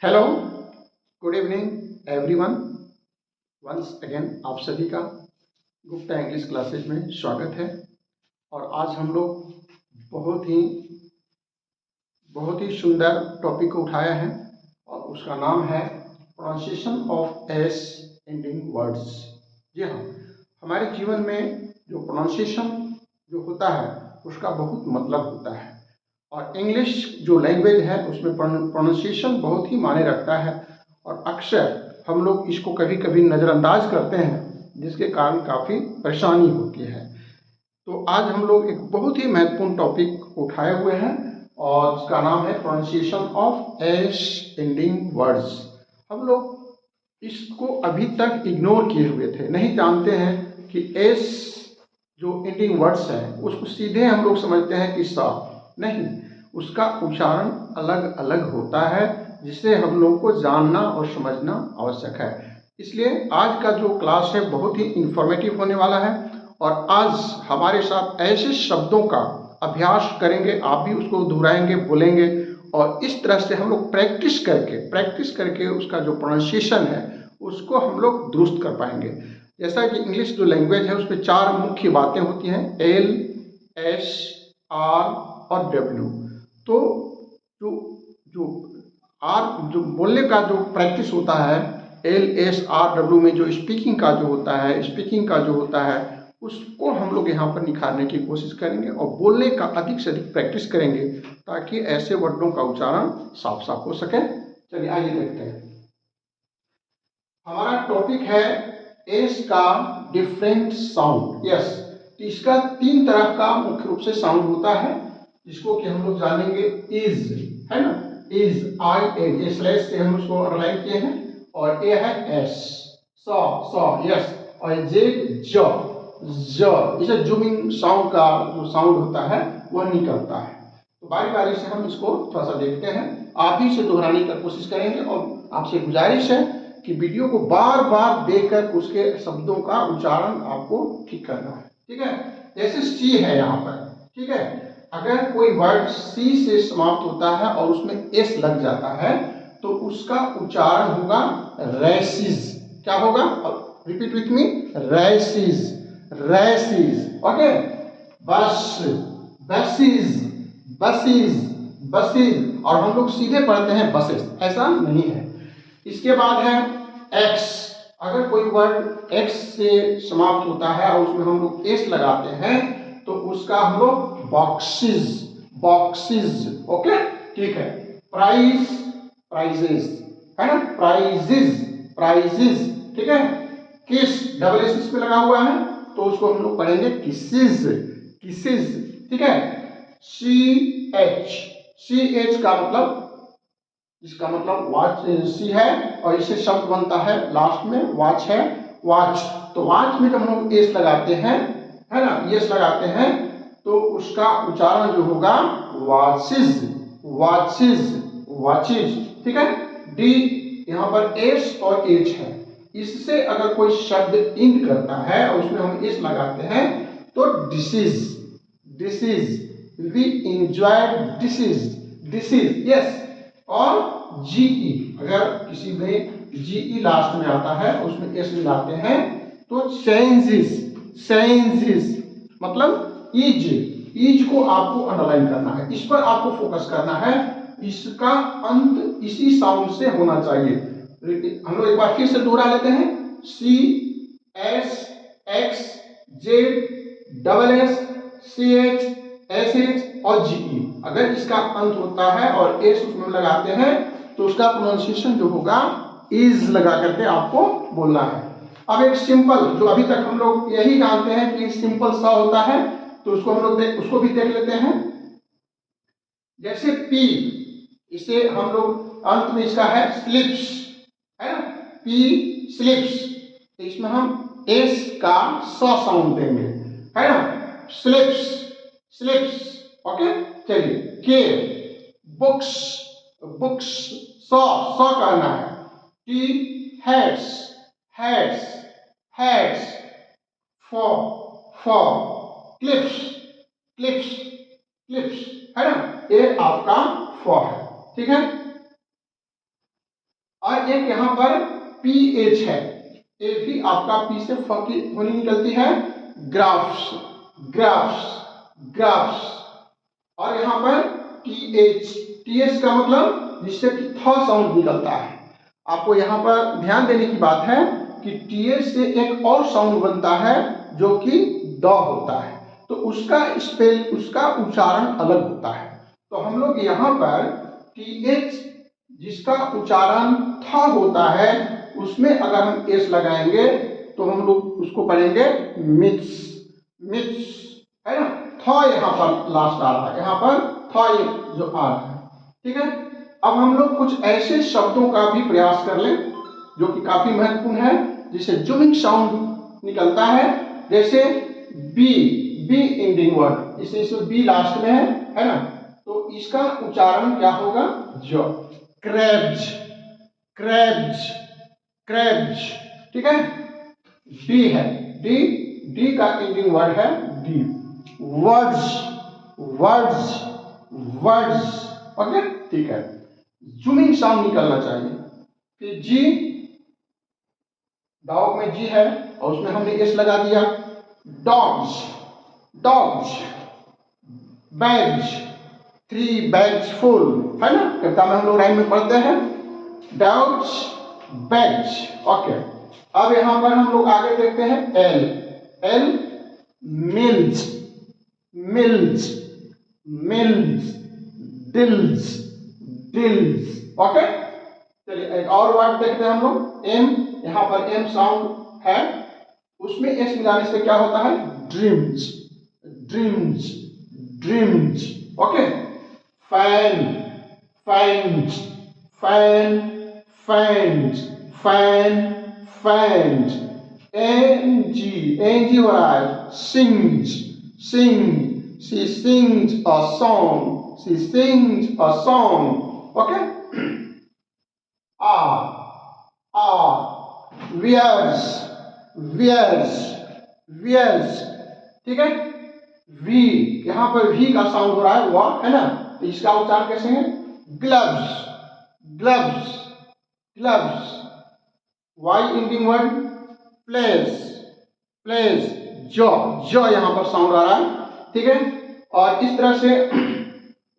Hello, good evening everyone. Once again आप सभी का गुप्ता इंग्लिश क्लासेज में स्वागत है। और आज हम लोग बहुत ही सुंदर टॉपिक को उठाया है और उसका नाम है pronunciation of S ending words. जी हाँ, हमारे जीवन में जो प्रोनाउंसिएशन जो होता है उसका बहुत मतलब होता है और इंग्लिश जो लैंग्वेज है उसमें प्रोनाउंसिएशन बहुत ही मायने रखता है और अक्सर हम लोग इसको कभी कभी नज़रअंदाज करते हैं जिसके कारण काफ़ी परेशानी होती है। तो आज हम लोग एक बहुत ही महत्वपूर्ण टॉपिक उठाए हुए हैं और उसका नाम है pronunciation of S ending words. हम लोग इसको अभी तक इग्नोर किए हुए थे, नहीं जानते हैं कि एस जो एंडिंग वर्ड्स है उसको सीधे हम लोग समझते हैं कि सा, नहीं, उसका उच्चारण अलग अलग होता है जिसे हम लोग को जानना और समझना आवश्यक है। इसलिए आज का जो क्लास है बहुत ही इंफॉर्मेटिव होने वाला है और आज हमारे साथ ऐसे शब्दों का अभ्यास करेंगे, आप भी उसको दोहराएंगे, बोलेंगे और इस तरह से हम लोग प्रैक्टिस करके उसका जो प्रोनाउंसिएशन है उसको हम लोग दुरुस्त कर पाएंगे। जैसा कि इंग्लिश जो लैंग्वेज है उसमें चार मुख्य बातें होती हैं, एल, एस, आर और डब्ल्यू। तो जो जो आर जो बोलने का जो प्रैक्टिस होता है, एल एस आर डब्ल्यू में जो स्पीकिंग का जो होता है उसको हम लोग यहाँ पर निखारने की कोशिश करेंगे और बोलने का अधिक से अधिक प्रैक्टिस करेंगे ताकि ऐसे वर्डों का उच्चारण साफ साफ हो सके। चलिए आइए देखते हैं। हमारा टॉपिक है एस का डिफरेंट साउंड। यस, इसका तीन तरह का मुख्य रूप से साउंड होता है जिसको कि हम लोग जानेंगे। इज है ना, इज आई ए, ये स्लैश से हम उसको अंडरलाइन किए हैं और ए है एस, सॉ यस, और जेड ज, इसे जूमिंग साउंड का जो साउंड होता है वह निकलता है। तो बारी बारी से हम इसको थोड़ा सा देखते हैं, आप ही से दोहराने की कोशिश करेंगे और आपसे गुजारिश है कि वीडियो को बार बार देखकर उसके शब्दों का उच्चारण आपको ठीक करना है। ठीक है, जैसे सी है यहाँ पर, ठीक है, अगर कोई वर्ड सी से समाप्त होता है और उसमें एस लग जाता है तो उसका उच्चारण होगा रैसिस। क्या होगा? Repeat with me, races, races. Okay, bus, buses, buses, buses, और हम लोग सीधे पढ़ते हैं बसेस, ऐसा नहीं है। इसके बाद है एक्स। अगर कोई वर्ड एक्स से समाप्त होता है और उसमें हम लोग एस लगाते हैं तो उसका हम लोग बॉक्सेस, बॉक्सेस। ओके, ठीक है। प्राइस, प्राइजेस, है ना, प्राइजेस, प्राइजेस, ठीक है। किस, डबल एस पे लगा हुआ है तो उसको हम लोग पढ़ेंगे किसेस, किसेस, ठीक है। सी एच, सी एच का मतलब, इसका मतलब वॉच सी है और इससे शब्द बनता है लास्ट में वॉच है, वॉच। तो वॉच में जब हम लोग एस लगाते हैं, है ना, एस लगाते हैं तो उसका उच्चारण जो होगा वॉचेस, वॉचेस, वॉचेस, ठीक है। डी, यहाँ पर एस और एच है, इससे अगर कोई शब्द इंड करता है और उसमें हम एस लगाते हैं तो dishes, dishes, we enjoy dishes, dishes, yes. और जीई, अगर किसी में जीई लास्ट में आता है उसमें एस मिलाते हैं तो चेंजेस, चेंजेस, मतलब इज, इज को आपको अंडरलाइन करना है, इस पर आपको फोकस करना है, इसका अंत इसी साउंड से होना चाहिए। हम लोग एक बार फिर से दोहरा लेते हैं, C S X Z double S C H S H और जीई, अगर इसका अंत होता है और एस उसमें लगाते हैं तो उसका प्रोनाउंसिएशन जो होगा इज लगा करके आपको बोलना है। अब एक सिंपल, जो अभी तक हम लोग यही जानते हैं कि सिंपल सा होता है, तो उसको हम लोग उसको भी देख लेते हैं। जैसे पी, इसे हम लोग अंत में इसका है स्लिप्स, है ना, पी स्लिप्स, तो इसमें हम एस का स साउंड देंगे, है ना, स्लिप्स, स्लिप्स। ओके, चलिए। के, बुक्स, बुक्स, स करना है। T heads, heads, heads, for clips, clips, clips, है ना, ये आपका फॉर है, ठीक है। और एक यहाँ पर PH है, ये भी आपका P से फ की ध्वनि निकलती है, ग्राफ्स, ग्राफ्स, ग्राफ्स। और यहाँ पर TH का मतलब जिससे कि थ साउंड निकलता है। आपको यहाँ पर ध्यान देने की बात है कि TH से एक और साउंड बनता है जो कि द होता है, तो उसका उच्चारण अलग होता है। तो हम लोग यहाँ पर TH जिसका उच्चारण थ होता है उसमें अगर हम एस लगाएंगे तो हम लोग उसको पढ़ेंगे मिट्स, मिट्स, है ना। थ यहाँ पर लास्ट आ रहा है, यहाँ पर थ जो आ रहा है, ठीक है। अब हम लोग कुछ ऐसे शब्दों का भी प्रयास कर लें जो कि काफी महत्वपूर्ण है, जिसे जूमिंग साउंड निकलता है। जैसे बी, बी एंडिंग वर्ड, इसमें बी लास्ट में है ना, तो इसका उच्चारण क्या होगा, जो, क्रैब्स, क्रैब्स, क्रैब्स, ठीक है। डी है, डी, डी का एंडिंग वर्ड है D. Words, words, words, okay, ठीक है। जूमिंग साउंड निकलना चाहिए। फिर जी, डॉग में जी है और उसमें हमने एस लगा दिया। Dogs, dogs, bags, 3 bags full, है ना, कविता में हम लोग राइम में पढ़ते हैं। Dogs, bags, okay. अब यहां पर हम लोग आगे देखते हैं L, L, mills, mills, mills, deals, deals, okay. चलिए एक और वर्ड देखते हैं हम लोग, एम, यहाँ पर एम साउंड है, उसमें एस मिलाने से क्या होता है, dreams, dreams, dreams, okay. Fan, fans, fan, fans, fan, fans. N G हो रहा है, sings, sing, she sings a song, she sings a song, okay. wears, wears, wears, ठीक है। वी, यहां पर वी का साउंड हो रहा है, वह, है ना, तो इसका उच्चारण कैसे है, gloves, gloves, gloves. Y ending word, plays, plays, जो यहां पर साउंड आ रहा है, ठीक है। और इस तरह से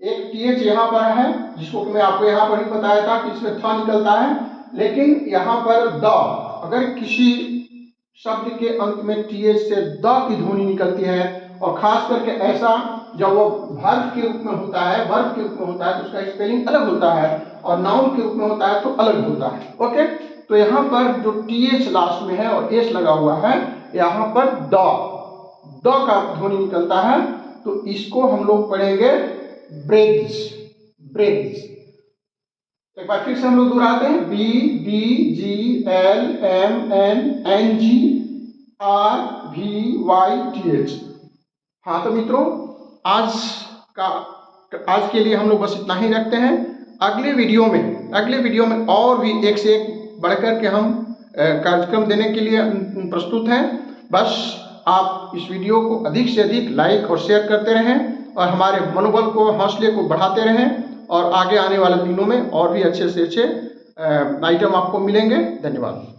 एक टीएच यहाँ पर है जिसको मैं आपको यहाँ पर ही बताया था कि इसमें थ निकलता है, लेकिन यहाँ पर द, अगर किसी शब्द के अंत में टीएच से द की ध्वनि निकलती है, और खास करके ऐसा जब वो वर्ब के रूप में होता है, वर्ब के रूप में होता है तो उसका स्पेलिंग अलग होता है, और नाउन के रूप में होता है तो अलग होता है, ओके। तो यहाँ पर जो टीएच लास्ट में है और एस लगा हुआ है, यहाँ पर द का ध्वनि निकलता है, तो इसको हम लोग पढ़ेंगे ब्रेड्स, ब्रेड्स। एक बार फिर से हम लोग दोहराते हैं, B, D, G, L, M, N, N, G, R, V, Y, T, H. हाँ तो मित्रों, आज के लिए हम लोग बस इतना ही रखते हैं। अगले वीडियो में और भी एक से एक बढ़कर के हम कार्यक्रम देने के लिए प्रस्तुत हैं। बस आप इस वीडियो को अधिक से अधिक लाइक और शेयर करते रहें और हमारे मनोबल को, हौसले को बढ़ाते रहें, और आगे आने वाले दिनों में और भी अच्छे से अच्छे आइटम आपको मिलेंगे। धन्यवाद।